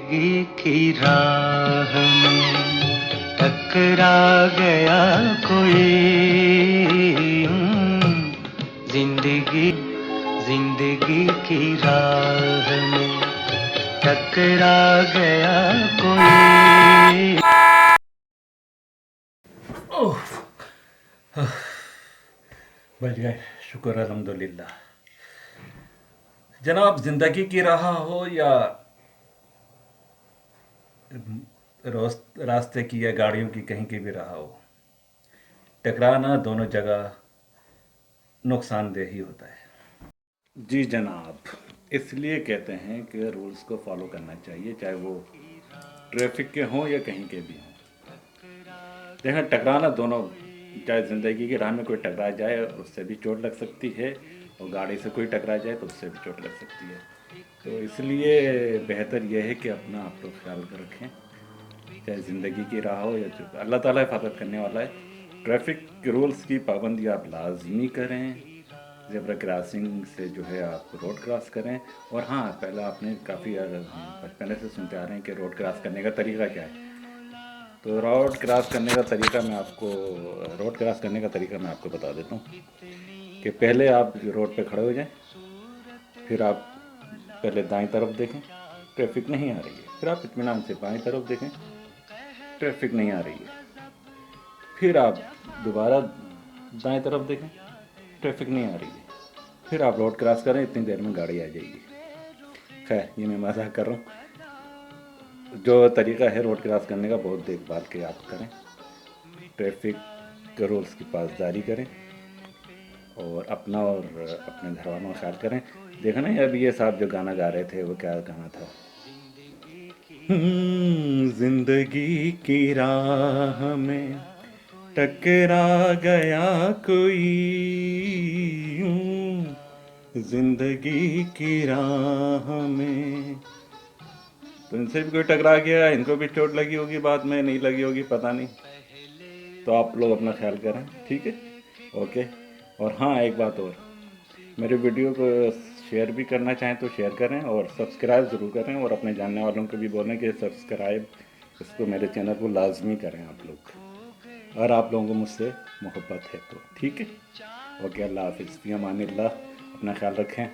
जिंदगी की राह में टकरा गया कोई। जिंदगी जिंदगी की राह में टकरा गया कोई। ओह, बच गए। शुक्र अल्हम्दुलिल्लाह। जनाब, जिंदगी की राह हो या रास्ते की या गाड़ियों की, कहीं की भी राह हो, टकराना दोनों जगह नुकसानदेह ही होता है। जी जनाब, इसलिए कहते हैं कि रूल्स को फॉलो करना चाहिए, चाहे वो ट्रैफिक के हों या कहीं के भी हों। देखा, टकराना दोनों, चाहे ज़िंदगी की राह में कोई टकरा जाए उससे भी चोट लग सकती है, और गाड़ी से कोई टकरा जाए तो उससे भी चोट लग सकती है। तो इसलिए बेहतर यह है कि अपना आप लोग ख्याल कर रखें, चाहे ज़िंदगी की राह हो या जो अल्लाह ताला हिफाजत करने वाला है। ट्रैफिक के रूल्स की पाबंदी आप लाजमी करें। ज़ेब्रा क्रॉसिंग से जो है आप रोड क्रॉस करें। और हाँ, पहले आपने काफ़ी बचपन से सुनते आ रहे हैं कि रोड क्रॉस करने का तरीका क्या है। तो रोड क्रॉस करने का तरीका मैं आपको बता देता हूँ कि पहले आप रोड पे खड़े हो जाएं, फिर आप पहले दाएं तरफ देखें, ट्रैफिक नहीं आ रही है। फिर आप इत्मीनान से बाएं तरफ देखें, ट्रैफिक नहीं आ रही है। फिर आप दोबारा दाएं तरफ देखें, ट्रैफिक नहीं आ रही है। फिर आप रोड क्रॉस करें, इतनी देर में गाड़ी आ जाएगी। खैर, ये मैं मजाक कर रहा हूँ। जो तरीका है रोड क्रॉस करने का, बहुत देखभाल के आप करें, ट्रैफिक के रूल्स की पासदारी करें, और अपना और अपने घर वालों का ख्याल करें। देखा ना, अभी ये साहब जो गाना गा रहे थे, वो क्या गाना था? जिंदगी की राह में टकरा गया कोई। जिंदगी की राह में, तो इनसे भी कोई टकरा गया, इनको भी चोट लगी होगी, बाद में नहीं लगी होगी, पता नहीं। तो आप लोग अपना ख्याल करें, ठीक है? ओके। और हाँ, एक बात और, मेरे वीडियो को शेयर भी करना चाहें तो शेयर करें, और सब्सक्राइब ज़रूर करें, और अपने जानने वालों को भी बोलें कि सब्सक्राइब इसको, मेरे चैनल को लाजमी करें आप लोग, और आप लोगों को मुझसे मोहब्बत है तो, ठीक है? ओके, अल्लाह हाफिज़, फ़ी अमानिल्लाह। अपना ख्याल रखें।